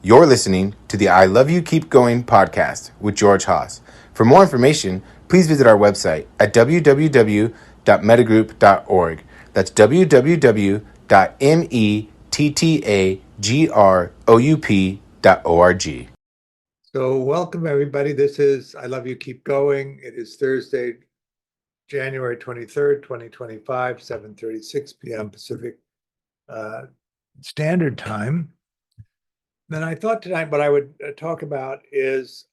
You're listening to the I Love You Keep Going podcast with George Haas. For more information, please visit our website at www.mettagroup.org. That's www.mettagroup.org. So welcome everybody. This is I Love You Keep Going. It is Thursday, January 23rd, 2025, 7:36 p.m. Pacific Standard Time. Then I thought tonight what I would talk about is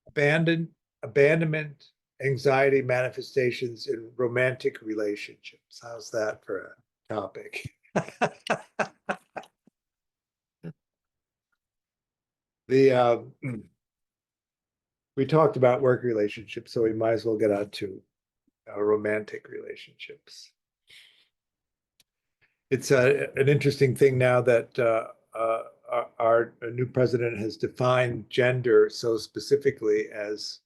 abandonment, anxiety manifestations in romantic relationships. How's that for a topic? The We talked about work relationships, so we might as well get on to romantic relationships. It's an interesting thing now that our new president has defined gender so specifically as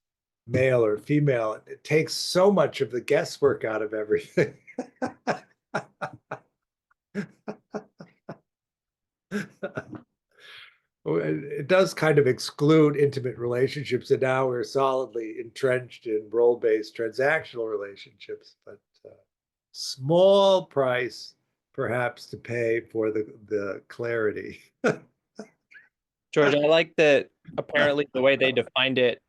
male or female. It takes so much of the guesswork out of everything. It does kind of exclude intimate relationships, and now we're solidly entrenched in role-based transactional relationships. But small price, perhaps, to pay for the clarity. George, I like that apparently the way they defined it,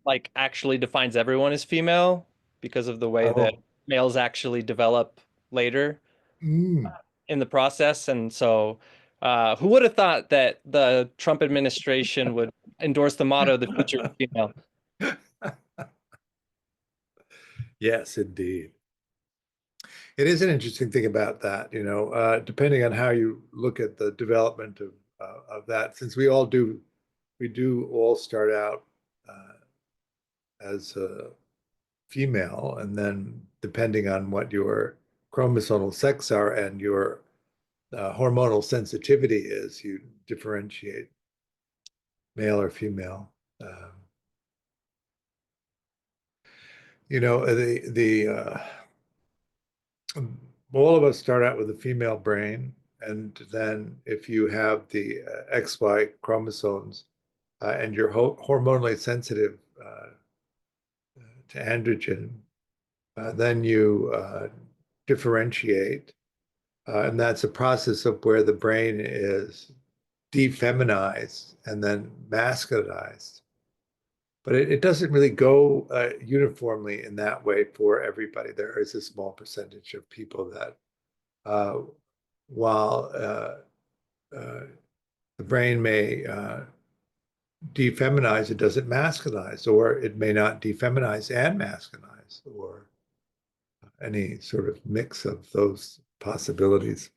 like actually defines everyone as female because of the way that Oh, males actually develop later mm. in the process. And so, who would have thought that the Trump administration would endorse the motto, the future is female? Yes, indeed. It is an interesting thing about that, depending on how you look at the development of that, since we do all start out as a female, and then depending on what your chromosomal sex are and your hormonal sensitivity is, you differentiate male or female. Um, the all of us start out with a female brain, and then if you have the XY chromosomes and you're hormonally sensitive to androgen, then you differentiate, and that's a process of where the brain is defeminized and then masculinized. But it doesn't really go uniformly in that way for everybody. There is a small percentage of people that, uh, while the brain may defeminize, it doesn't masculinize, or it may not defeminize and masculinize, or any sort of mix of those possibilities.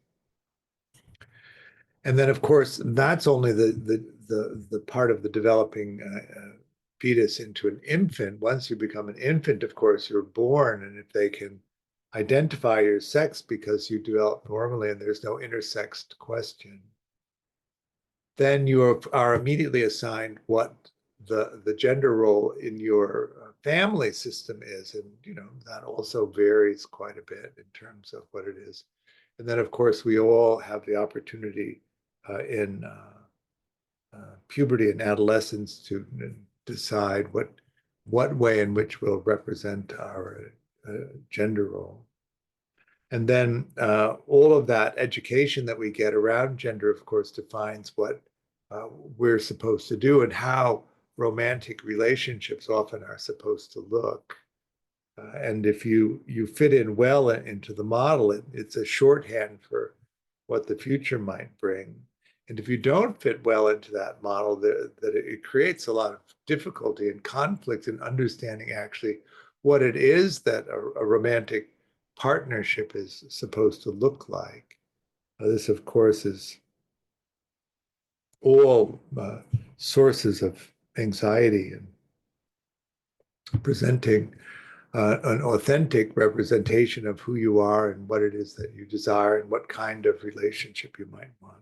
And then, of course, that's only the part of the developing fetus into an infant. Once you become an infant, of course, you're born, and if they can identify your sex because you develop normally and there's no intersexed question, then you are immediately assigned what the gender role in your family system is, and that also varies quite a bit in terms of what it is. And then, of course, we all have the opportunity in puberty and adolescence to decide what way in which we'll represent our gender role. And then all of that education that we get around gender, of course, defines what we're supposed to do and how romantic relationships often are supposed to look. And if you fit in well into the model, it's a shorthand for what the future might bring. And if you don't fit well into that model, that it creates a lot of difficulty and conflict in understanding actually what it is that a romantic partnership is supposed to look like. This, of course, is all sources of anxiety and presenting an authentic representation of who you are and what it is that you desire and what kind of relationship you might want.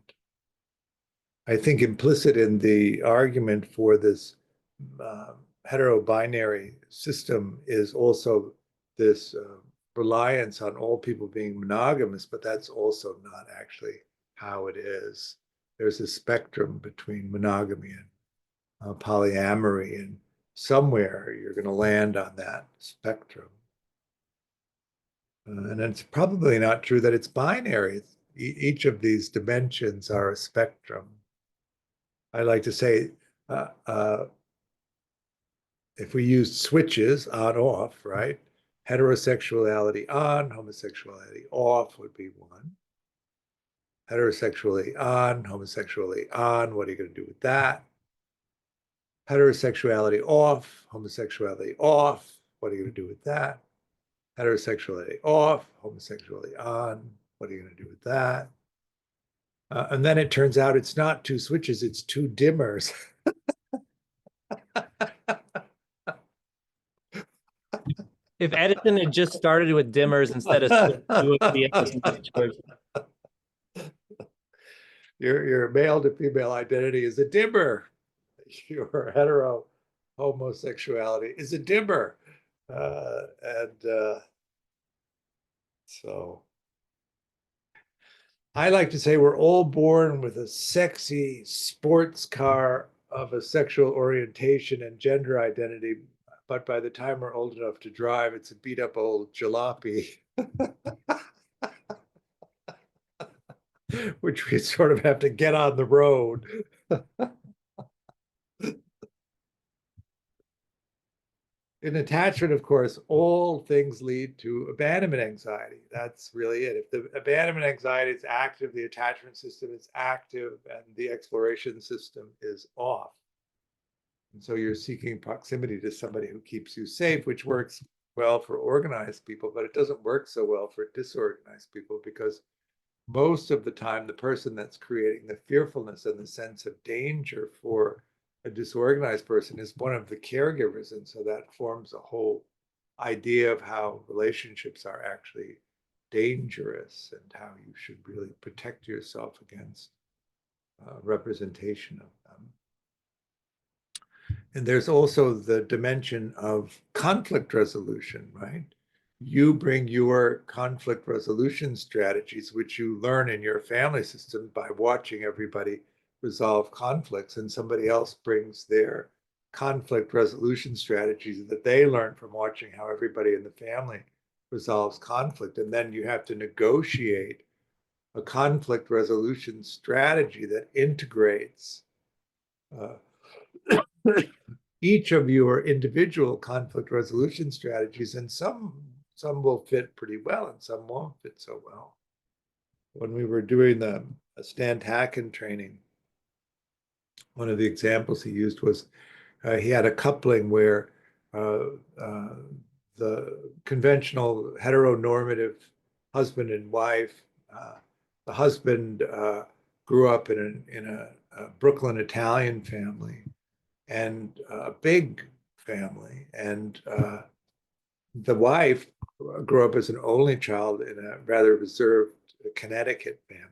I think implicit in the argument for this hetero-binary system is also this reliance on all people being monogamous, but that's also not actually how it is. there's a spectrum between monogamy and polyamory, and somewhere you're going to land on that spectrum. And it's probably not true that it's binary. Each of these dimensions are a spectrum. I like to say, if we use switches on off, right? Heterosexuality on, homosexuality off would be one. Heterosexuality on, homosexuality on, what are you going to do with that? Heterosexuality off, homosexuality off, what are you going to do with that? Heterosexuality off, homosexuality on, what are you going to do with that? And then it turns out it's not two switches, it's two dimmers. If Edison had just started with dimmers instead of switches, we would be able to make choices. Your male to female identity is a dimmer. Your hetero homosexuality is a dimmer. So I like to say we're all born with a sexy sports car of a sexual orientation and gender identity, but by the time we're old enough to drive, it's a beat up old jalopy, which we sort of have to get on the road. In attachment, of course, all things lead to abandonment anxiety. That's really it. If the abandonment anxiety is active, the attachment system is active, and the exploration system is off. And so you're seeking proximity to somebody who keeps you safe, which works well for organized people, but it doesn't work so well for disorganized people, because most of the time, the person that's creating the fearfulness and the sense of danger for a disorganized person is one of the caregivers. And so that forms a whole idea of how relationships are actually dangerous and how you should really protect yourself against representation of them. And there's also the dimension of conflict resolution, right? You bring your conflict resolution strategies, which you learn in your family system by watching everybody resolve conflicts, and somebody else brings their conflict resolution strategies that they learn from watching how everybody in the family resolves conflict. And then you have to negotiate a conflict resolution strategy that integrates each of your individual conflict resolution strategies, and some will fit pretty well and some won't fit so well. When we were doing the Stan Hacken training, one of the examples he used was he had a coupling where the conventional heteronormative husband and wife, the husband grew up in a Brooklyn Italian family, and a big family, and the wife grew up as an only child in a rather reserved Connecticut family.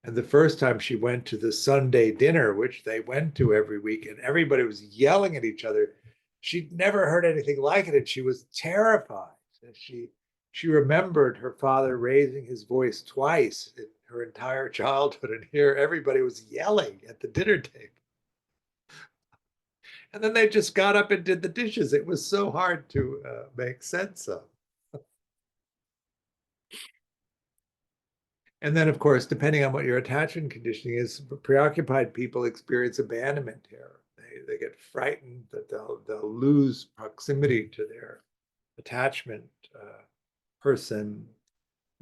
And the first time she went to the Sunday dinner, which they went to every week, and everybody was yelling at each other, she'd never heard anything like it, and she was terrified. And she remembered her father raising his voice twice in her entire childhood, and here everybody was yelling at the dinner table. And then they just got up and did the dishes. It was so hard to make sense of. And then, of course, depending on what your attachment conditioning is, preoccupied people experience abandonment terror. They get frightened that they'll lose proximity to their attachment person.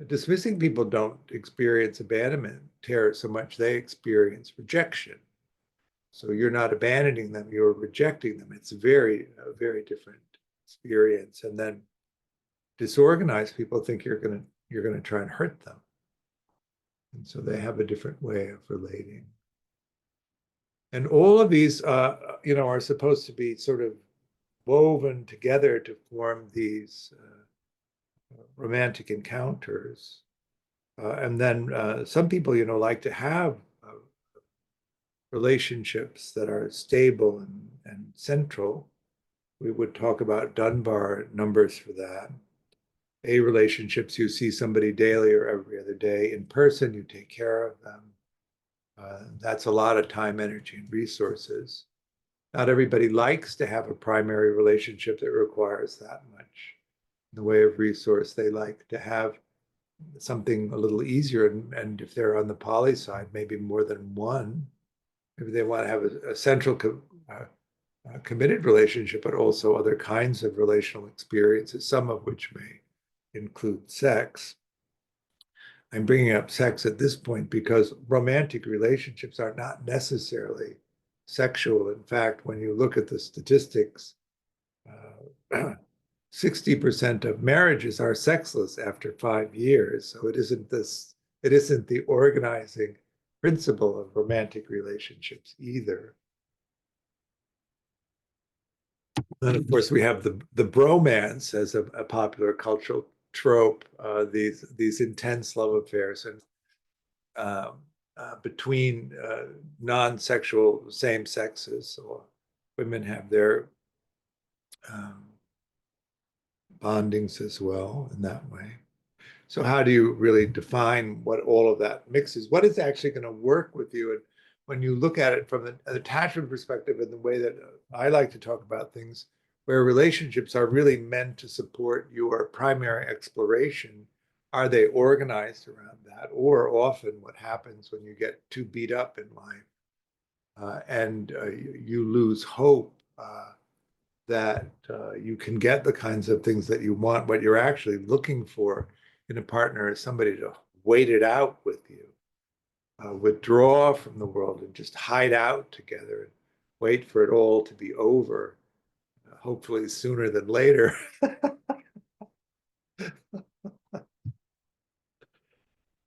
Dismissing people don't experience abandonment terror so much, they experience rejection. So you're not abandoning them, you're rejecting them. It's a very different experience. And then disorganized people think you're gonna try and hurt them. And so they have a different way of relating. And all of these, are supposed to be sort of woven together to form these romantic encounters. And then some people, like to have relationships that are stable and central. We would talk about Dunbar numbers for that. A relationships, you see somebody daily or every other day. In person, you take care of them. That's a lot of time, energy, and resources. Not everybody likes to have a primary relationship that requires that much in the way of resource. They like to have something a little easier. And if they're on the poly side, maybe more than one. Maybe they want to have a central committed relationship, but also other kinds of relational experiences, some of which may include sex. I'm bringing up sex at this point because romantic relationships are not necessarily sexual. In fact, when you look at the statistics, 60% of marriages are sexless after 5 years. So it isn't the organizing principle of romantic relationships either. And of course, we have the bromance as a popular cultural trope. These intense love affairs and between non-sexual same sexes, or women have their um, bondings as well in that way. So how do you really define what all of that mixes? What is actually going to work with you? And when you look at it from an attachment perspective, in the way that I like to talk about things, where relationships are really meant to support your primary exploration, are they organized around that? Or often what happens when you get too beat up in life and you lose hope that you can get the kinds of things that you want. What you're actually looking for in a partner is somebody to wait it out with you, withdraw from the world and just hide out together and wait for it all to be over, hopefully sooner than later.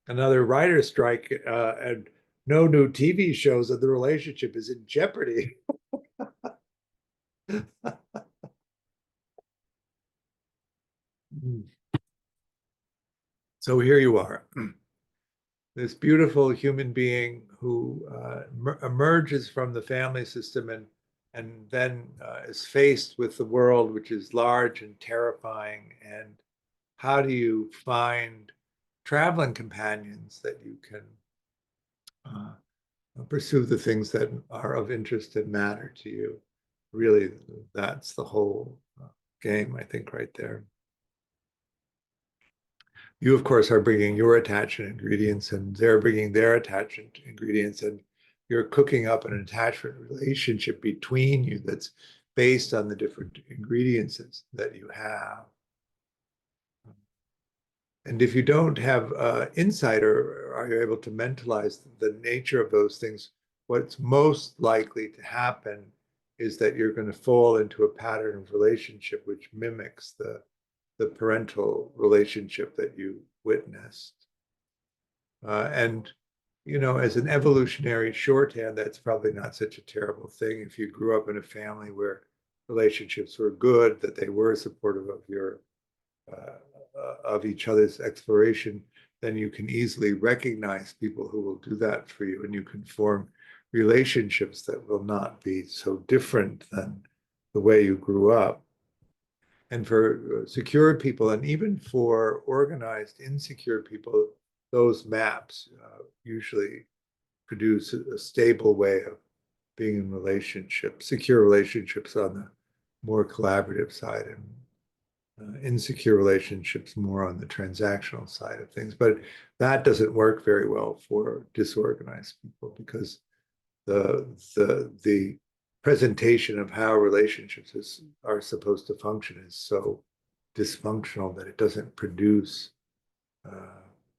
Another writer's strike and no new TV shows, and the relationship is in jeopardy. So here you are, this beautiful human being who emerges from the family system and then is faced with the world, which is large and terrifying. And how do you find traveling companions that you can uh, pursue the things that are of interest and matter to you? Really, that's the whole game, I think, right there. You, of course, are bringing your attachment ingredients, and they're bringing their attachment ingredients, and you're cooking up an attachment relationship between you that's based on the different ingredients that you have. And if you don't have insight, or are you able to mentalize the nature of those things, what's most likely to happen is that you're going to fall into a pattern of relationship which mimics the parental relationship that you witnessed. And, you know, as an evolutionary shorthand, that's probably not such a terrible thing. If you grew up in a family where relationships were good, that they were supportive of your of each other's exploration, then you can easily recognize people who will do that for you, and you can form relationships that will not be so different than the way you grew up. And for secure people, and even for organized, insecure people, those maps usually produce a stable way of being in relationships, secure relationships on the more collaborative side, and insecure relationships more on the transactional side of things. But that doesn't work very well for disorganized people, because the presentation of how relationships are supposed to function is so dysfunctional that it doesn't produce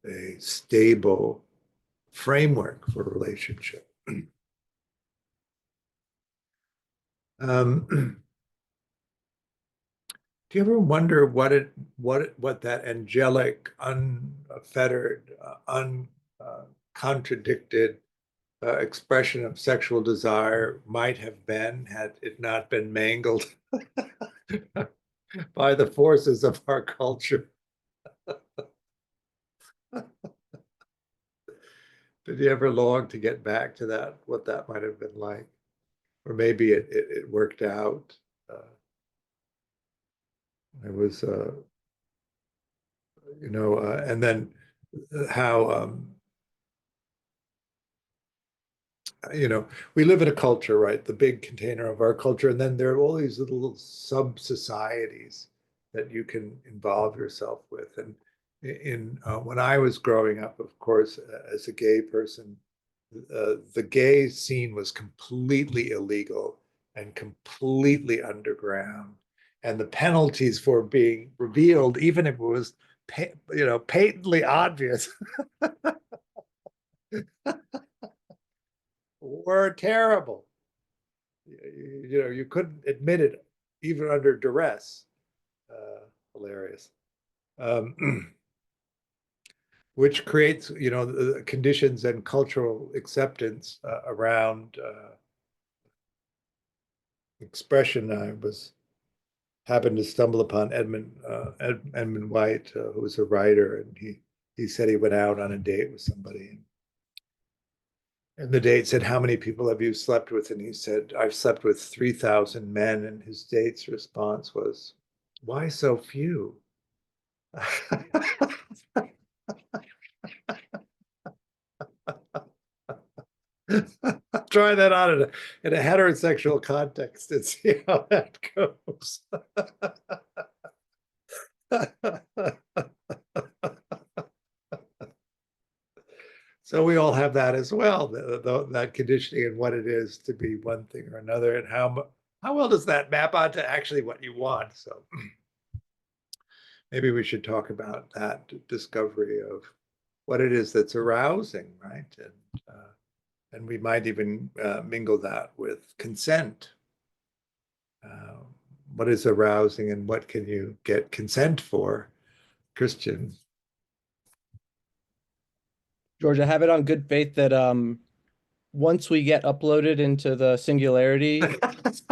a stable framework for a relationship. Do you ever wonder what that angelic, unfettered, uncontradicted expression of sexual desire might have been, had it not been mangled by the forces of our culture? Did you ever long to get back to that, what that might have been like? Or maybe it worked out. It was, and then how we live in a culture, right? The big container of our culture, and then there are all these little sub-societies that you can involve yourself with. And when I was growing up, of course, as a gay person, the gay scene was completely illegal and completely underground. And the penalties for being revealed, even if it was, patently obvious, were terrible. You couldn't admit it even under duress. Hilarious. Um, which creates, the conditions and cultural acceptance around expression. Happened to stumble upon Edmund White, who was a writer, and he said he went out on a date with somebody, and the date said, "How many people have you slept with?" And he said, "I've slept with 3,000 men." And his date's response was, "Why so few?" Try that on in a heterosexual context and see how that goes. So we all have that as well, that conditioning and what it is to be one thing or another, and how well does that map onto actually what you want? So maybe we should talk about that discovery of what it is that's arousing, right? And we might even mingle that with consent. Uh, what is arousing and what can you get consent for, Christian? George, I have it on good faith that once we get uploaded into the singularity, questions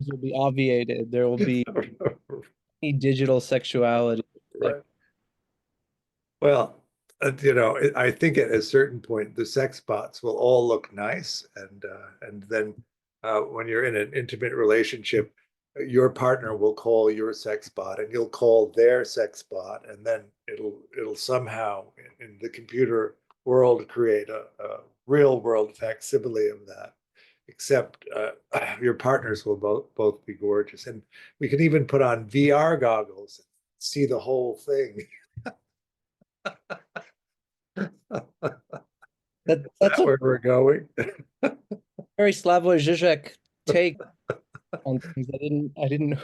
will be obviated. There will be any digital sexuality. Like, Right. Well, I think at a certain point, the sex bots will all look nice, and then when you're in an intimate relationship, your partner will call your sex bot, and you'll call their sex bot, and then it'll somehow in the computer world create a real world facsimile of that. Except your partners will both be gorgeous, and we can even put on VR goggles and see the whole thing. that Is that's that a where we're going? very Slavoj Žižek take on things. I didn't know.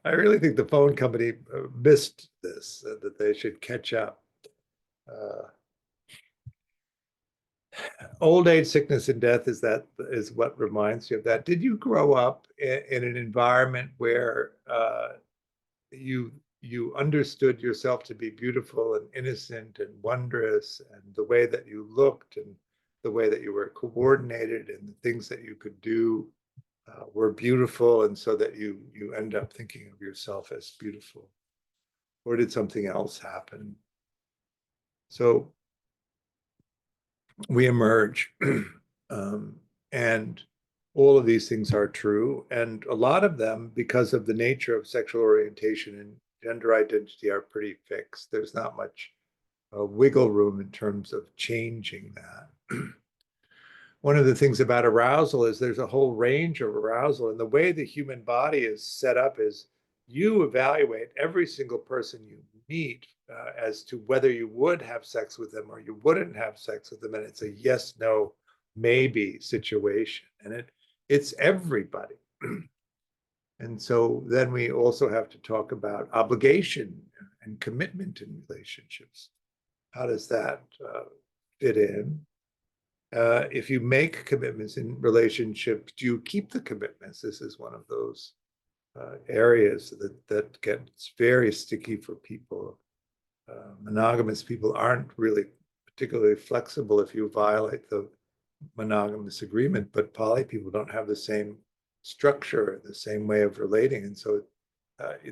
I really think the phone company missed this, that they should catch up. Uh, Old age, sickness, and death is what reminds you of that. Did you grow up in an environment where you you understood yourself to be beautiful and innocent and wondrous, and the way that you looked and the way that you were coordinated and the things that you could do were beautiful, and so that you end up thinking of yourself as beautiful? Or did something else happen? So we emerge, um, and all of these things are true, and a lot of them, because of the nature of sexual orientation and gender identity, are pretty fixed. There's not much wiggle room in terms of changing that. One of the things about arousal is there's a whole range of arousal, and the way the human body is set up is you evaluate every single person you meet as to whether you would have sex with them or you wouldn't have sex with them, and it's a yes, no, maybe situation, and it's everybody. And so then we also have to talk about obligation and commitment in relationships. How does that fit in? If you make commitments in relationships, do you keep the commitments? This is one of those areas that gets very sticky for people. Monogamous people aren't really particularly flexible if you violate the monogamous agreement, but poly people don't have the same structure, the same way of relating. And so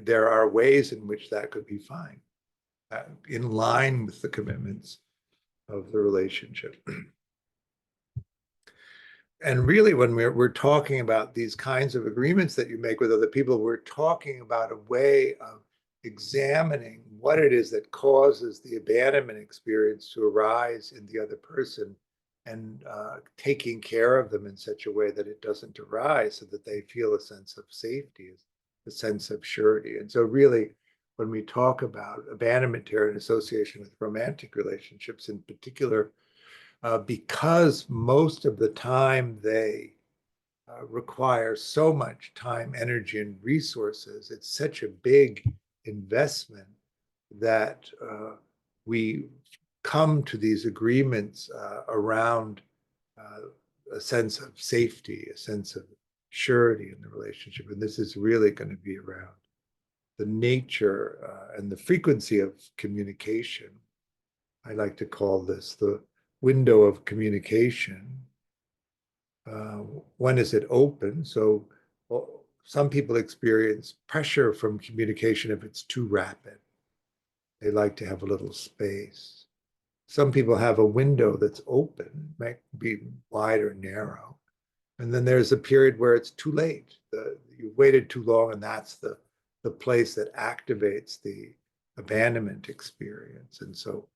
there are ways in which that could be fine, in line with the commitments of the relationship. And really, when we're talking about these kinds of agreements that you make with other people, we're talking about a way of examining what it is that causes the abandonment experience to arise in the other person, and taking care of them in such a way that it doesn't arise, so that they feel a sense of safety, a sense of surety. And so really, when we talk about abandonment here in association with romantic relationships in particular, because most of the time they require so much time, energy, and resources, it's such a big investment that we come to these agreements around a sense of safety, a sense of surety in the relationship. And this is really going to be around the nature and the frequency of communication. I like to call this the window of communication. When is it open? So well, some people experience pressure from communication if it's too rapid. They like to have a little space. Some people have a window that's open, might be wide or narrow. And then there's a period where it's too late. You waited too long, and that's the place that activates the abandonment experience. And so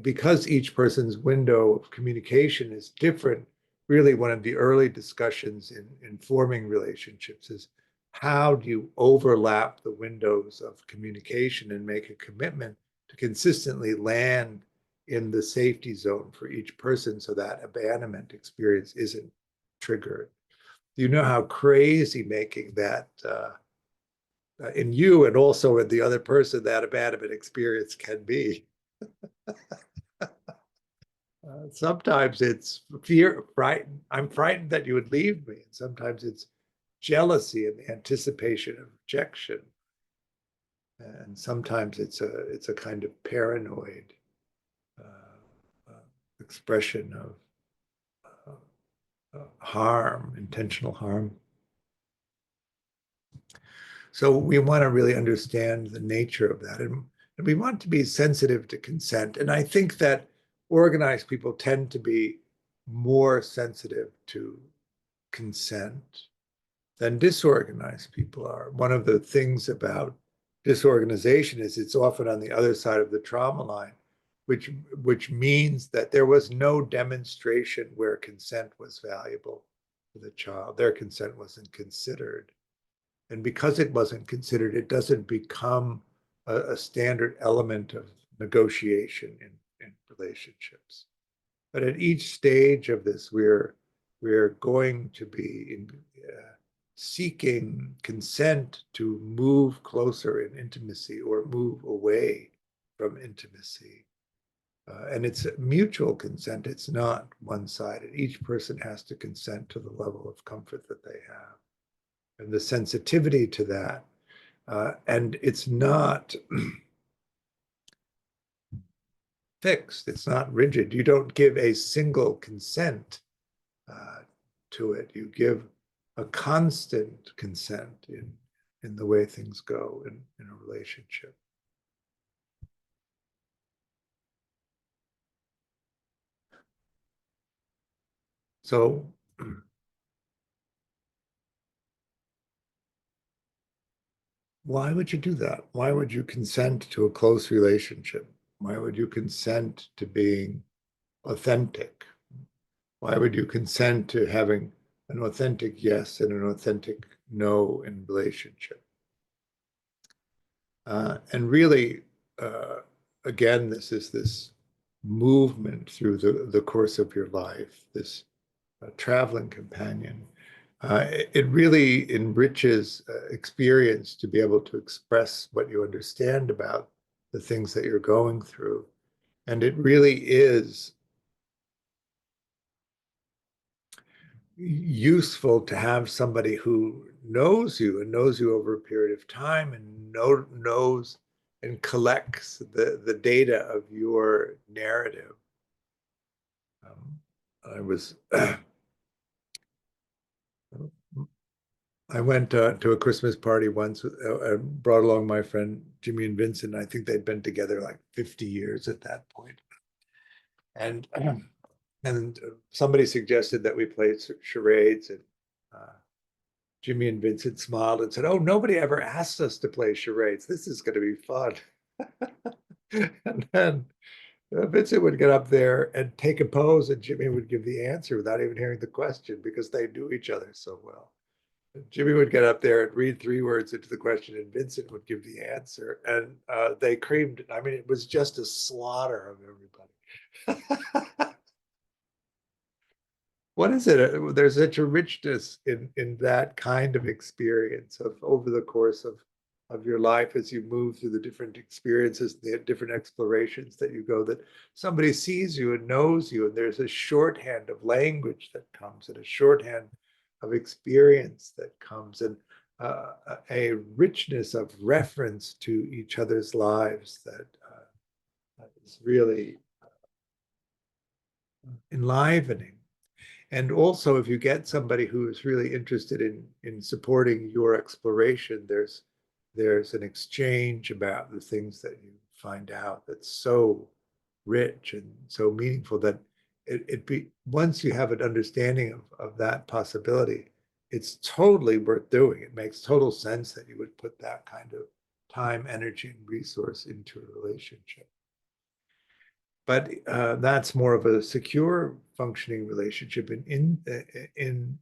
because each person's window of communication is different, really one of the early discussions in forming relationships is, how do you overlap the windows of communication and make a commitment to consistently land in the safety zone for each person, so that abandonment experience isn't triggered? You know how crazy making that in you and also in the other person, that abandonment experience can be. Sometimes it's fear, frightened. I'm frightened that you would leave me. And sometimes it's jealousy and the anticipation of rejection. And sometimes it's a kind of paranoid expression of harm, intentional harm. So we want to really understand the nature of that. And we want to be sensitive to consent. And I think that organized people tend to be more sensitive to consent than disorganized people are. One of the things about disorganization is it's often on the other side of the trauma line, which means that there was no demonstration where consent was valuable to the child. Their consent wasn't considered. And because it wasn't considered, it doesn't become a standard element of negotiation in relationships. But at each stage of this, we're going to be seeking consent to move closer in intimacy or move away from intimacy. And it's mutual consent. It's not one-sided. Each person has to consent to the level of comfort that they have, and the sensitivity to that. And it's not fixed. It's not rigid. You don't give a single consent to it. You give a constant consent in the way things go in a relationship. So why would you do that? Why would you consent to a close relationship? Why would you consent to being authentic? Why would you consent to having an authentic yes and an authentic no in relationship? And really, again, this is this movement through the course of your life, this traveling companion. It really enriches experience to be able to express what you understand about the things that you're going through. And it really is useful to have somebody who knows you and knows you over a period of time, and knows and collects the data of your narrative. I was I went to a Christmas party once. I brought along my friend Jimmy and Vincent. I think they'd been together like 50 years at that point. And and somebody suggested that we play charades, and Jimmy and Vincent smiled and said, "Oh, nobody ever asked us to play charades. This is going to be fun." And then Vincent would get up there and take a pose, and Jimmy would give the answer without even hearing the question because they knew each other so well. Jimmy would get up there and read 3 words into the question, and Vincent would give the answer. And they creamed it. I mean, it was just a slaughter of everybody. What is it? There's such a richness in that kind of experience of over the course of your life as you move through the different experiences, the different explorations that you go, that somebody sees you and knows you, and there's a shorthand of language that comes, and a shorthand of experience that comes, and a richness of reference to each other's lives that is really enlivening. And also, if you get somebody who is really interested in supporting your exploration, there's an exchange about the things that you find out that's so rich and so meaningful that it be once you have an understanding of that possibility, it's totally worth doing. It makes total sense that you would put that kind of time, energy, and resource into a relationship. But that's more of a secure functioning relationship. In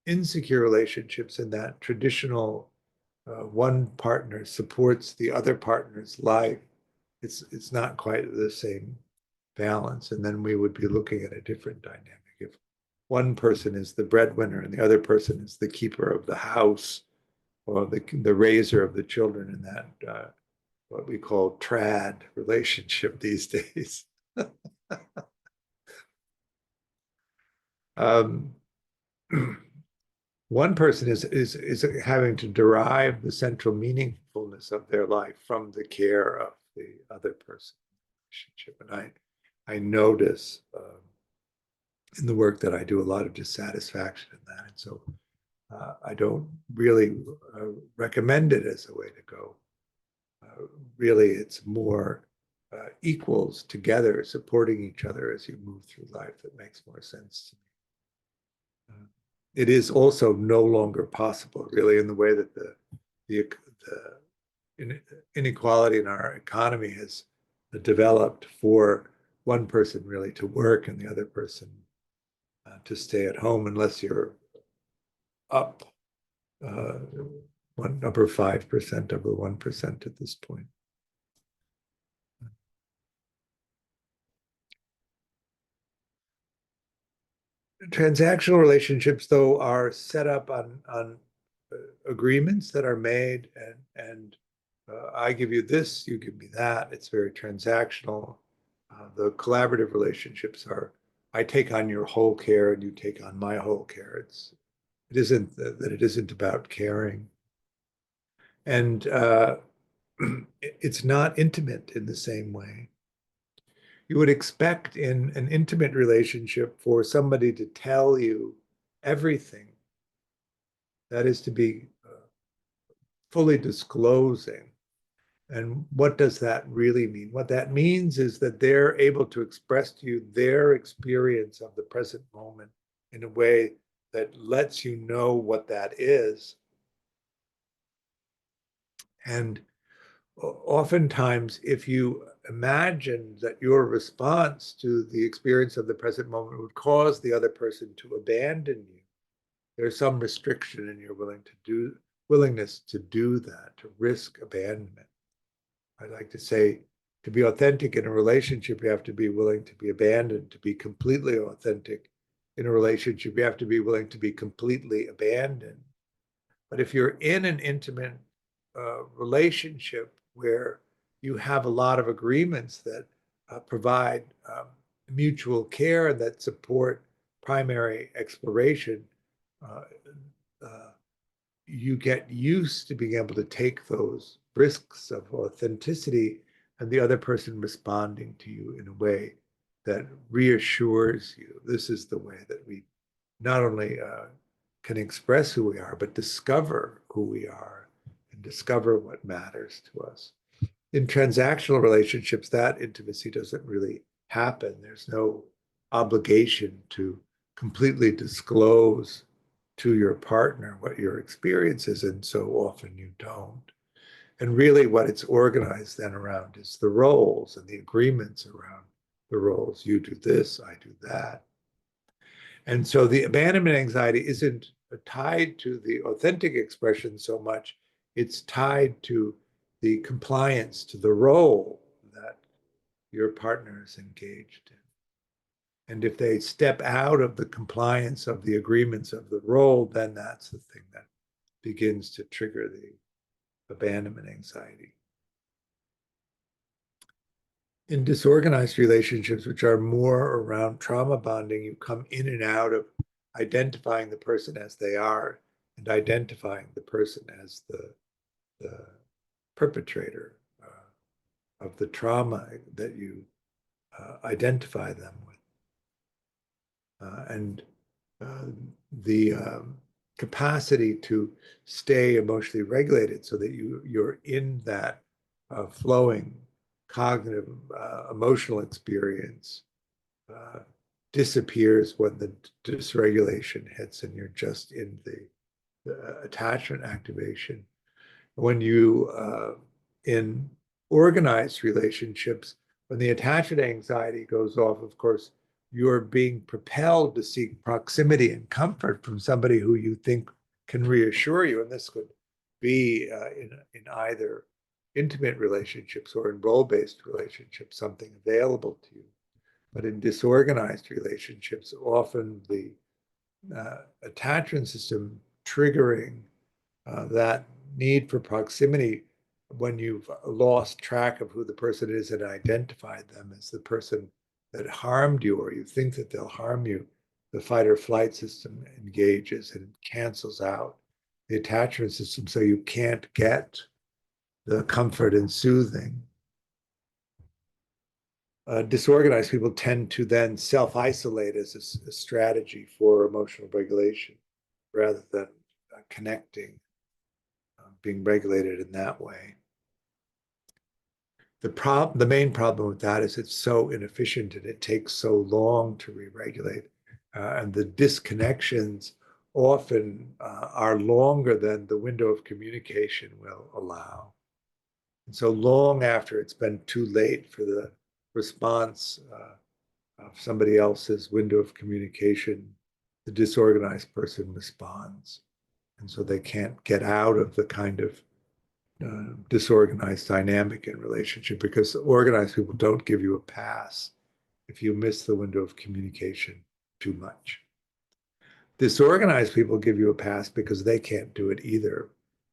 insecure relationships, in that traditional one partner supports the other partner's life, it's not quite the same balance, and then we would be looking at a different dynamic. If one person is the breadwinner and the other person is the keeper of the house, or the raiser of the children, in that what we call trad relationship these days. um, One person is having to derive the central meaningfulness of their life from the care of the other person relationship. And I notice in the work that I do a lot of dissatisfaction in that. And so I don't really recommend it as a way to go. Really, it's more equals together, supporting each other as you move through life, that makes more sense to me. It is also no longer possible, really, in the way that the inequality in our economy has developed, for one person really to work and the other person to stay at home, unless you're up one upper 5%, over 1% at this point. Transactional relationships, though, are set up on agreements that are made, and I give you this, you give me that. It's very transactional. The collaborative relationships are, I take on your whole care and you take on my whole care. It isn't that it isn't about caring, and it's not intimate in the same way. You would expect in an intimate relationship for somebody to tell you everything. That is, to be fully disclosing. And what does that really mean? What that means is that they're able to express to you their experience of the present moment in a way that lets you know what that is. And oftentimes, if you imagine that your response to the experience of the present moment would cause the other person to abandon you, there's some restriction in your willingness to do that, to risk abandonment. I like to say, to be authentic in a relationship, you have to be willing to be abandoned. To be completely authentic in a relationship, you have to be willing to be completely abandoned. But if you're in an intimate relationship where you have a lot of agreements that provide mutual care and that support primary exploration, uh, uh, you get used to being able to take those risks of authenticity, and the other person responding to you in a way that reassures you. This is the way that we not only can express who we are, but discover who we are and discover what matters to us. In transactional relationships, that intimacy doesn't really happen. There's no obligation to completely disclose to your partner what your experience is, and so often you don't. And really what it's organized then around is the roles and the agreements around the roles. You do this, I do that. And so the abandonment anxiety isn't tied to the authentic expression so much, it's tied to the compliance to the role that your partner is engaged in. And if they step out of the compliance of the agreements of the role, then that's the thing that begins to trigger the abandonment anxiety. In disorganized relationships, which are more around trauma bonding, you come in and out of identifying the person as they are and identifying the person as the perpetrator of the trauma that you identify them with. And the capacity to stay emotionally regulated so that you're in that flowing cognitive emotional experience disappears when the dysregulation hits and you're just in the attachment activation. When you in organized relationships, when the attachment anxiety goes off, of course, you're being propelled to seek proximity and comfort from somebody who you think can reassure you. And this could be in either intimate relationships or in role-based relationships, something available to you. But in disorganized relationships, often the attachment system triggering that need for proximity when you've lost track of who the person is and identified them as the person that harmed you, or you think that they'll harm you, the fight or flight system engages and cancels out the attachment system, so you can't get the comfort and soothing. Disorganized people tend to then self-isolate as a strategy for emotional regulation rather than connecting, being regulated in that way. The main problem with that is it's so inefficient and it takes so long to re-regulate. And the disconnections often are longer than the window of communication will allow. And so long after it's been too late for the response of somebody else's window of communication, the disorganized person responds. And so they can't get out of the kind of disorganized dynamic in relationship, because organized people don't give you a pass if you miss the window of communication too much. Disorganized people give you a pass because they can't do it either.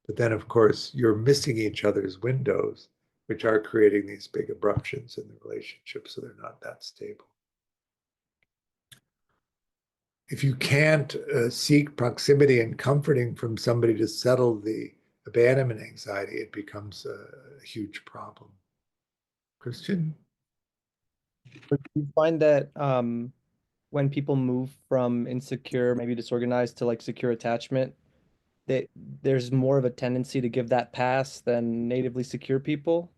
But then, of course, you're missing each other's windows, which are creating these big abruptions in the relationship, so they're not that stable. If you can't seek proximity and comforting from somebody to settle the abandonment anxiety, it becomes a huge problem. Christian? Do you find that when people move from insecure, maybe disorganized, to like secure attachment, that there's more of a tendency to give that pass than natively secure people?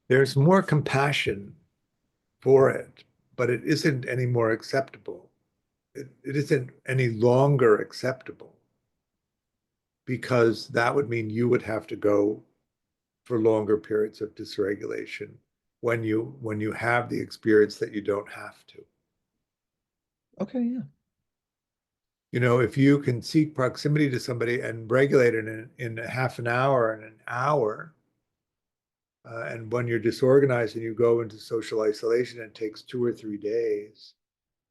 There's more compassion for it, but it isn't any more acceptable. It isn't any longer acceptable, because that would mean you would have to go for longer periods of dysregulation when you have the experience that you don't have to. Okay, yeah. You know, if you can seek proximity to somebody and regulate it in a half an hour and an hour, and when you're disorganized and you go into social isolation, it takes 2 or 3 days.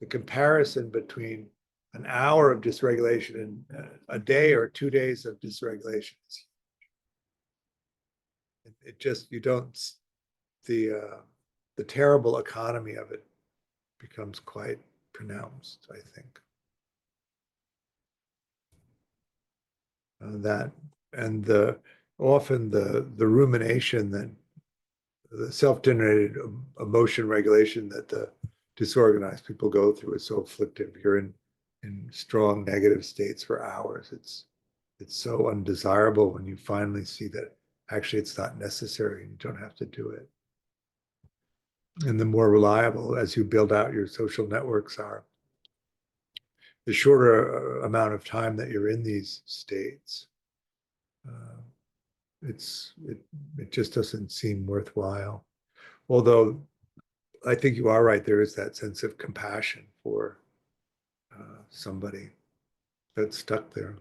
The comparison between an hour of dysregulation and a day or 2 days of dysregulation is, it just, you don't, the terrible economy of it becomes quite pronounced, I think. That and often the rumination, that the self-generated emotion regulation that the disorganized people go through is so afflictive. You're in strong negative states for hours. It's so undesirable when you finally see that actually it's not necessary and you don't have to do it. And the more reliable as you build out your social networks are, the shorter amount of time that you're in these states, uh, it just doesn't seem worthwhile. Although I think you are right, there is that sense of compassion for somebody that's stuck there.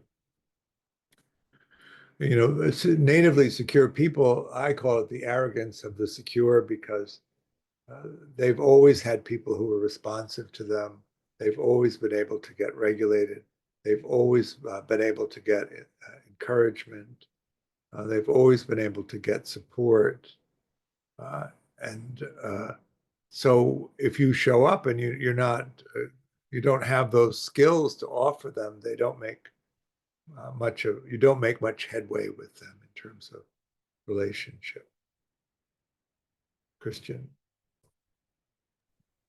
You know, it's natively secure people, I call it the arrogance of the secure, because they've always had people who were responsive to them. They've always been able to get regulated. They've always been able to get encouragement. They've always been able to get support. Uh, and so if you show up and you're not, you don't have those skills to offer them, they don't make you don't make much headway with them in terms of relationship. Christian.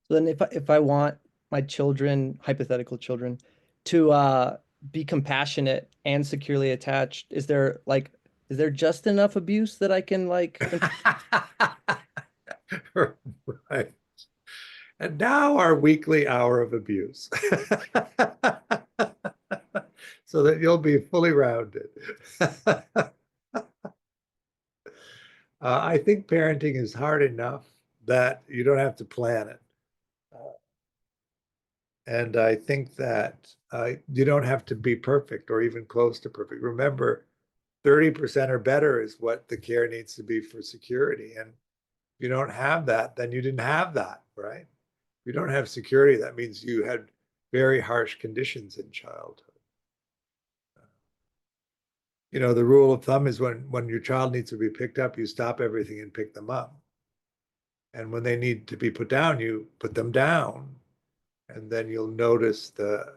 So then if I want my children, hypothetical children, to be compassionate and securely attached, is there just enough abuse that I can Right. And now our weekly hour of abuse. So that you'll be fully rounded. I think parenting is hard enough that you don't have to plan it. And I think that you don't have to be perfect or even close to perfect. Remember, 30% or better is what the care needs to be for security. And if you don't have that, then you didn't have that, right? If you don't have security, that means you had very harsh conditions in childhood. You know, the rule of thumb is when your child needs to be picked up, you stop everything and pick them up. And when they need to be put down, you put them down. And then you'll notice the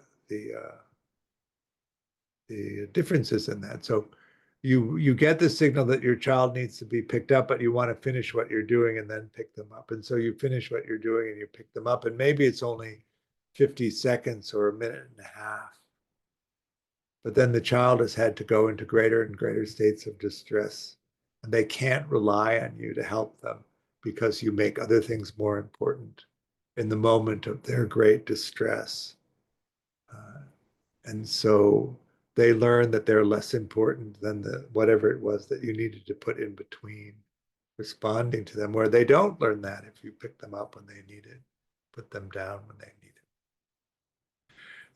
differences in that. So you get the signal that your child needs to be picked up, but you want to finish what you're doing and then pick them up. And so you finish what you're doing and you pick them up. And maybe it's only 50 seconds or a minute and a half. But then the child has had to go into greater and greater states of distress. And they can't rely on you to help them because you make other things more important in the moment of their great distress. And so they learn that they're less important than whatever it was that you needed to put in between responding to them, where they don't learn that if you pick them up when they need it, put them down when they need it.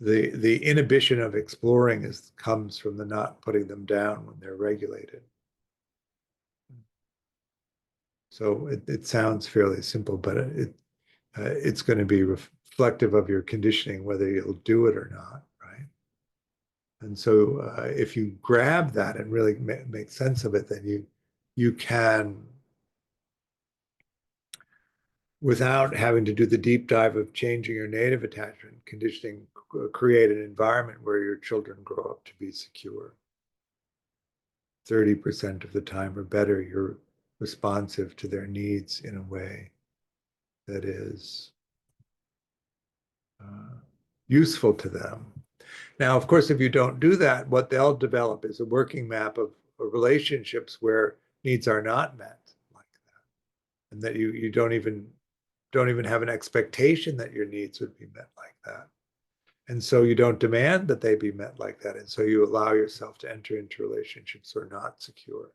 The inhibition of exploring comes from the not putting them down when they're regulated. So it sounds fairly simple, but it's going to be reflective of your conditioning, whether you'll do it or not, right? And so if you grab that and really make sense of it, then you can, without having to do the deep dive of changing your native attachment conditioning, create an environment where your children grow up to be secure. 30% of the time or better, you're responsive to their needs in a way that is useful to them. Now, of course, if you don't do that, what they'll develop is a working map of relationships where needs are not met like that, and that you don't even have an expectation that your needs would be met like that. And so you don't demand that they be met like that. And so you allow yourself to enter into relationships that are not secure,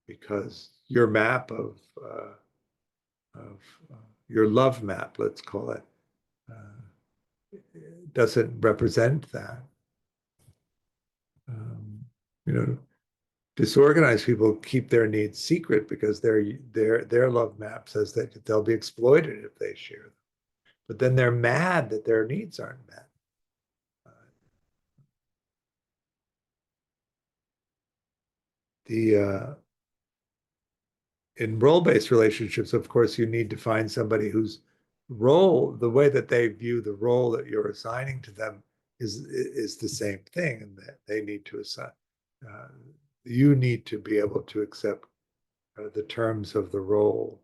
because your map of your love map, let's call it, doesn't represent that. You know, disorganized people keep their needs secret because their love map says that they'll be exploited if they share them. But then they're mad that their needs aren't met. In role-based relationships, of course, you need to find somebody whose role, the way that they view the role that you're assigning to them is the same thing, and that they need to assign. You need to be able to accept the terms of the role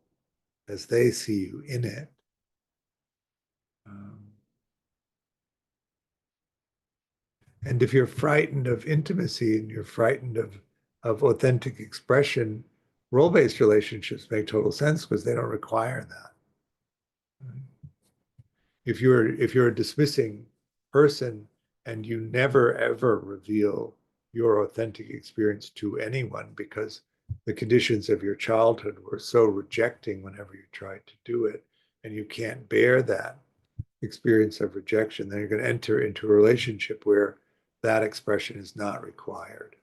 as they see you in it. And if you're frightened of intimacy and you're frightened of authentic expression, role-based relationships make total sense because they don't require that. If you're a dismissing person, And you never, ever reveal your authentic experience to anyone because the conditions of your childhood were so rejecting whenever you tried to do it, and you can't bear that experience of rejection. Then you're going to enter into a relationship where that expression is not required.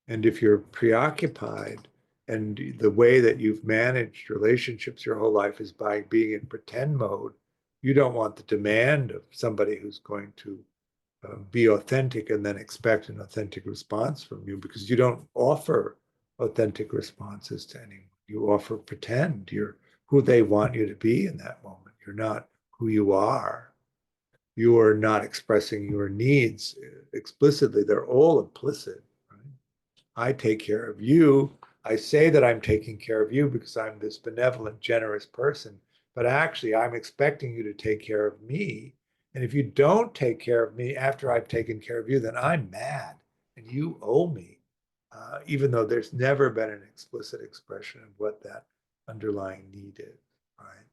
And if you're preoccupied and the way that you've managed relationships your whole life is by being in pretend mode, you don't want the demand of somebody who's going to be authentic and then expect an authentic response from you, because you don't offer authentic responses to anyone. You offer pretend. You're who they want you to be in that moment. You're not who you are. You are not expressing your needs explicitly. They're all implicit. Right? I take care of you. I say that I'm taking care of you because I'm this benevolent, generous person, but actually I'm expecting you to take care of me. And if you don't take care of me after I've taken care of you, then I'm mad and you owe me, even though there's never been an explicit expression of what that underlying need is, right?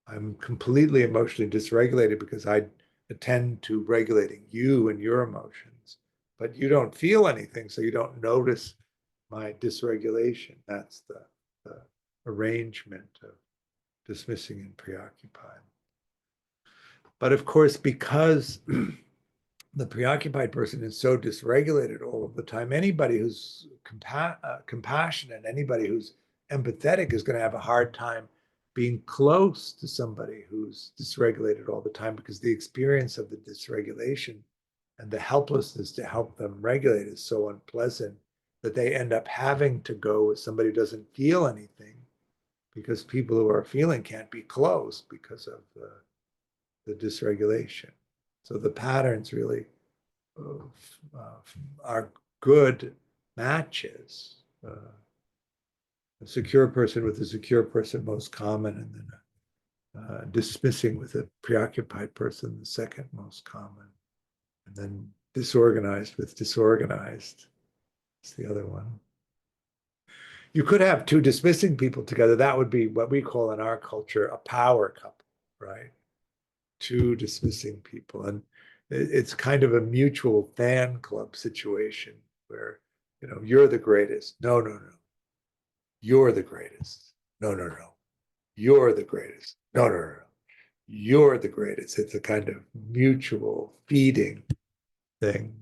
I'm completely emotionally dysregulated because I attend to regulating you and your emotions, but you don't feel anything, so you don't notice my dysregulation. That's the arrangement of dismissing and preoccupied. But of course, because the preoccupied person is so dysregulated all of the time, anybody who's compassionate, anybody who's empathetic is going to have a hard time being close to somebody who's dysregulated all the time, because the experience of the dysregulation and the helplessness to help them regulate is so unpleasant that they end up having to go with somebody who doesn't feel anything, because people who are feeling can't be close because of the dysregulation. So the patterns really are good matches. A secure person with a secure person, most common, and then dismissing with a preoccupied person, the second most common. And then disorganized with disorganized is the other one. You could have two dismissing people together. That would be what we call in our culture a power couple, right? Two dismissing people. And it's kind of a mutual fan club situation where, you're the greatest. No, no, no. You're the greatest. No, no, no. You're the greatest. No, no, no, no. You're the greatest. It's a kind of mutual feeding thing.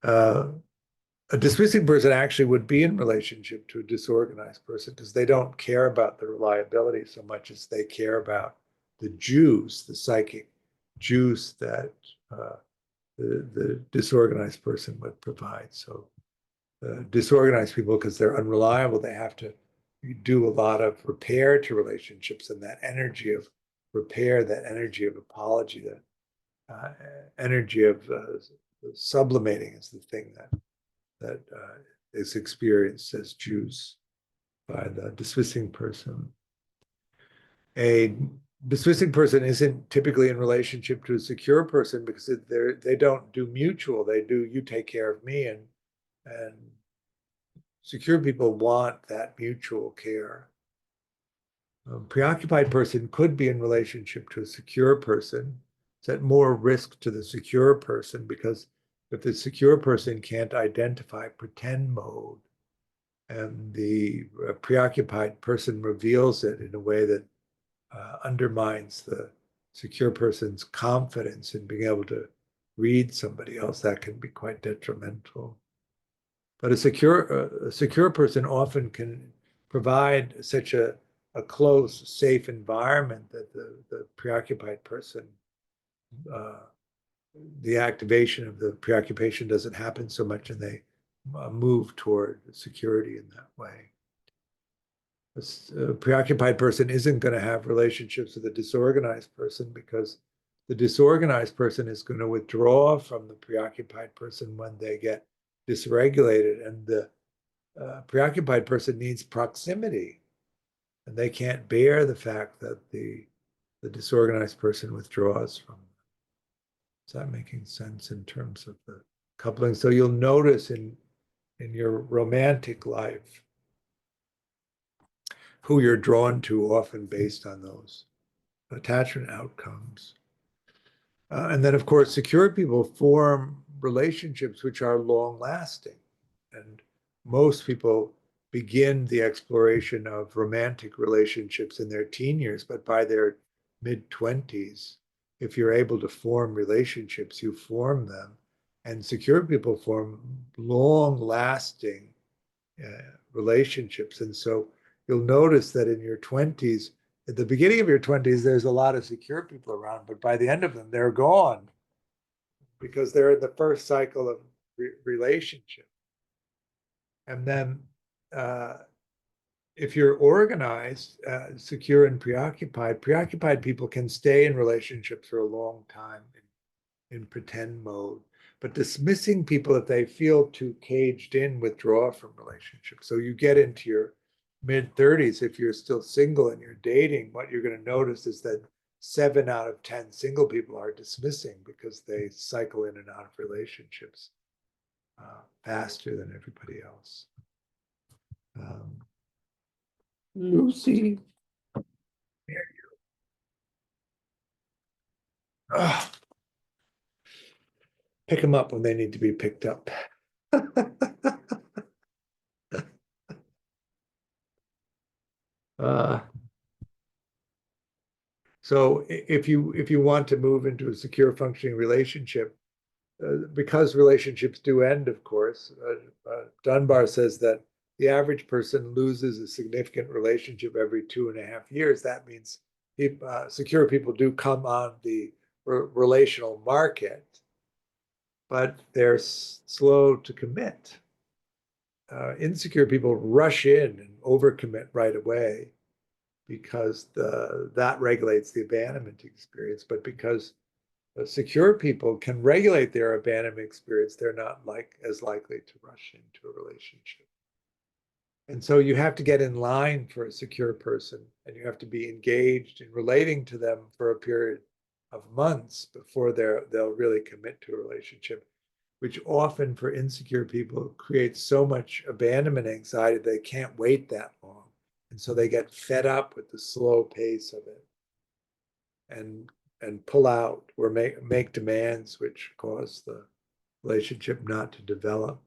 A dismissing person actually would be in relationship to a disorganized person because they don't care about the reliability so much as they care about the juice, the psychic juice that the disorganized person would provide. So disorganized people, because they're unreliable, they have to do a lot of repair to relationships, and that energy of repair, that energy of apology, that energy of sublimating is the thing that is experienced as juice by the dismissing person. A dismissing person isn't typically in relationship to a secure person because they don't do mutual. They do you take care of me, and secure people want that mutual care. A preoccupied person could be in relationship to a secure person. It's at more risk to the secure person because if the secure person can't identify pretend mode and the preoccupied person reveals it in a way that undermines the secure person's confidence in being able to read somebody else, that can be quite detrimental. But a secure person often can provide such a close, safe environment that the preoccupied person, the activation of the preoccupation doesn't happen so much, and they move toward security in that way. A preoccupied person isn't going to have relationships with a disorganized person because the disorganized person is going to withdraw from the preoccupied person when they get dysregulated, and the preoccupied person needs proximity, and they can't bear the fact that the disorganized person withdraws from them. Is that making sense in terms of the coupling? So you'll notice in your romantic life who you're drawn to, often based on those attachment outcomes. And then, of course, secure people form relationships which are long lasting. And most people begin the exploration of romantic relationships in their teen years, but by their mid 20s, if you're able to form relationships, you form them. And secure people form long lasting relationships. And so you'll notice that in your 20s, at the beginning of your 20s, there's a lot of secure people around, but by the end of them, they're gone because they're in the first cycle of relationship. And then if you're organized, secure, and preoccupied people can stay in relationships for a long time in pretend mode. But dismissing people if they feel too caged in withdraw from relationships. So you get into your mid 30s, if you're still single and you're dating, what you're going to notice is that 7 out of 10 single people are dismissing because they cycle in and out of relationships faster than everybody else. Lucy. There you go. Pick them up when they need to be picked up. So if you want to move into a secure functioning relationship, because relationships do end, of course, Dunbar says that the average person loses a significant relationship every 2.5 years. That means secure people do come on the relational market, but they're slow to commit. Insecure people rush in and overcommit right away because that regulates the abandonment experience. But because secure people can regulate their abandonment experience, they're not as likely to rush into a relationship. And so you have to get in line for a secure person, and you have to be engaged in relating to them for a period of months before they'll really commit to a relationship, which often for insecure people creates so much abandonment anxiety they can't wait that long. And so they get fed up with the slow pace of it and pull out or make demands which cause the relationship not to develop.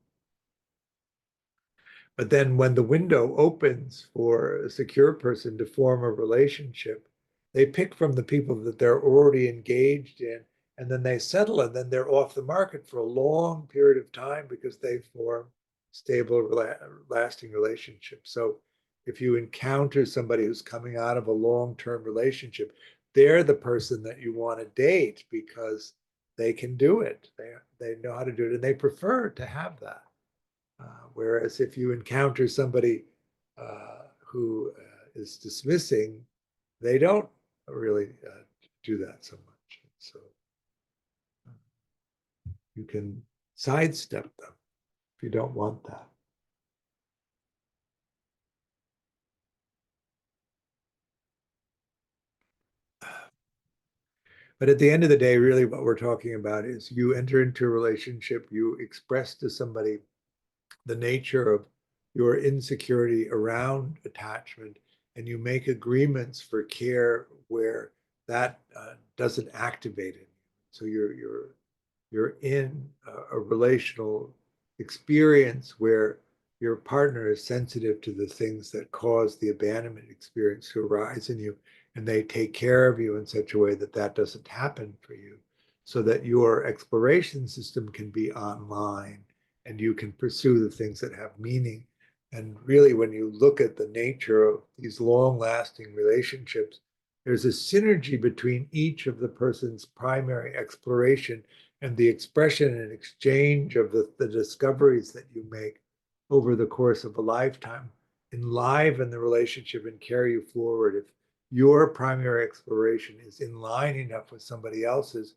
But then when the window opens for a secure person to form a relationship, they pick from the people that they're already engaged in, and then they settle, and then they're off the market for a long period of time because they form stable, lasting relationships. So if you encounter somebody who's coming out of a long-term relationship, they're the person that you want to date because they can do it. They know how to do it, and they prefer to have that. Whereas if you encounter somebody who is dismissing, they don't really do that so much. So you can sidestep them if you don't want that. But at the end of the day, really what we're talking about is you enter into a relationship, you express to somebody the nature of your insecurity around attachment, and you make agreements for care where that doesn't activate it. So you're in a relational experience where your partner is sensitive to the things that cause the abandonment experience to arise in you, and they take care of you in such a way that that doesn't happen for you, so that your exploration system can be online and you can pursue the things that have meaning. And really, when you look at the nature of these long-lasting relationships, there's a synergy between each of the person's primary exploration and the expression and exchange of the discoveries that you make over the course of a lifetime enliven the relationship and carry you forward. If your primary exploration is in line enough with somebody else's,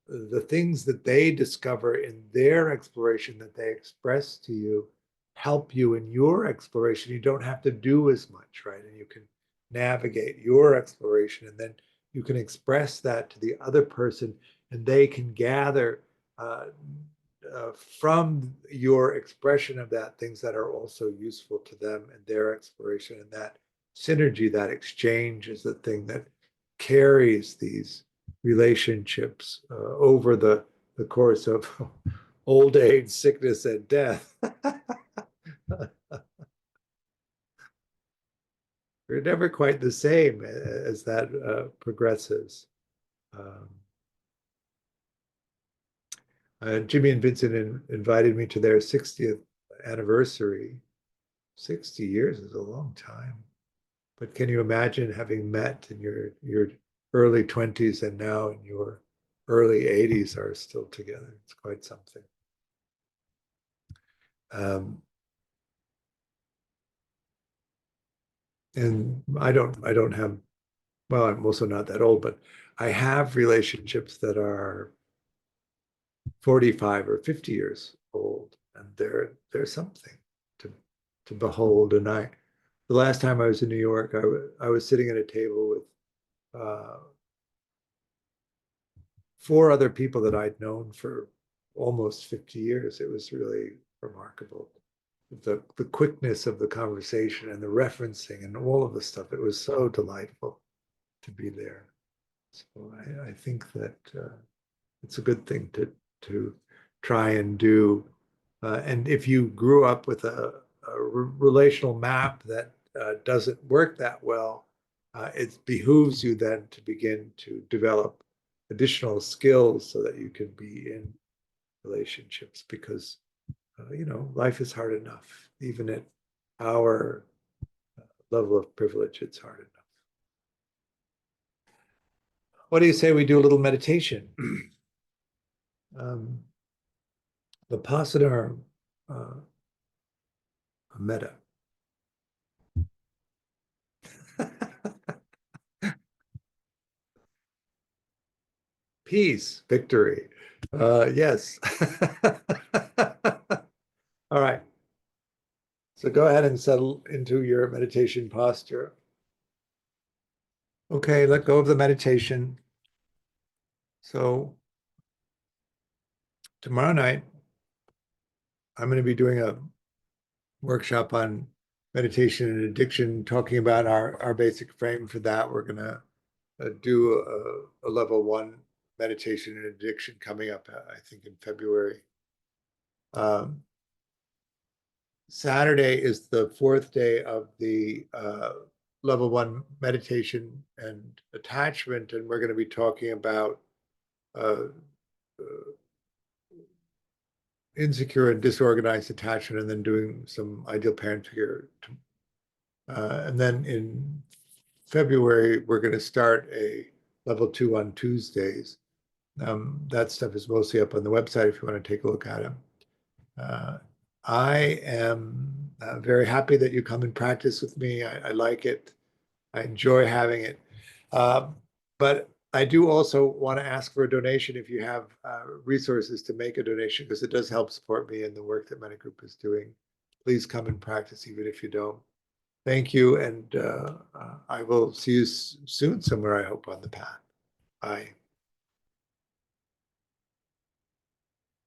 the things that they discover in their exploration that they express to you help you in your exploration. You don't have to do as much, right? And you can navigate your exploration, and then you can express that to the other person, and they can gather from your expression of that things that are also useful to them and their exploration. And that synergy, that exchange, is the thing that carries these relationships over the course of old age, sickness, and death. We're never quite the same as that progresses. Um, Jimmy and Vincent invited me to their 60th anniversary. 60 years is a long time. But can you imagine having met in your early 20s and now in your early 80s are still together? It's quite something. And I don't have, well, I'm also not that old, but I have relationships that are 45 or 50 years old, and they're something to behold. And the last time I was in New York, I was sitting at a table with four other people that I'd known for almost 50 years. It was really remarkable. The quickness of the conversation and the referencing and all of the stuff. It was so delightful to be there. So I think that it's a good thing to try and do. And if you grew up with a relational map that doesn't work that well, it behooves you then to begin to develop additional skills so that you can be in relationships, because life is hard enough. Even at our level of privilege, it's hard enough. What do you say we do a little meditation? Vipassana, metta. Peace, victory. Yes. All right. So go ahead and settle into your meditation posture. Okay, let go of the meditation. So tomorrow night, I'm going to be doing a workshop on meditation and addiction, talking about our basic frame for that. We're going to do a level 1 meditation and addiction coming up, I think, in February. Saturday is the 4th day of the level 1 meditation and attachment, and we're going to be talking about insecure and disorganized attachment, and then doing some ideal parent figure. And then in February, we're going to start a level 2 on Tuesdays. That stuff is mostly up on the website if you want to take a look at it. I am very happy that you come and practice with me. I like it. I enjoy having it. But I do also want to ask for a donation if you have resources to make a donation, because it does help support me in the work that Mettagroup is doing. Please come and practice even if you don't. Thank you, and I will see you soon somewhere, I hope, on the path. Bye.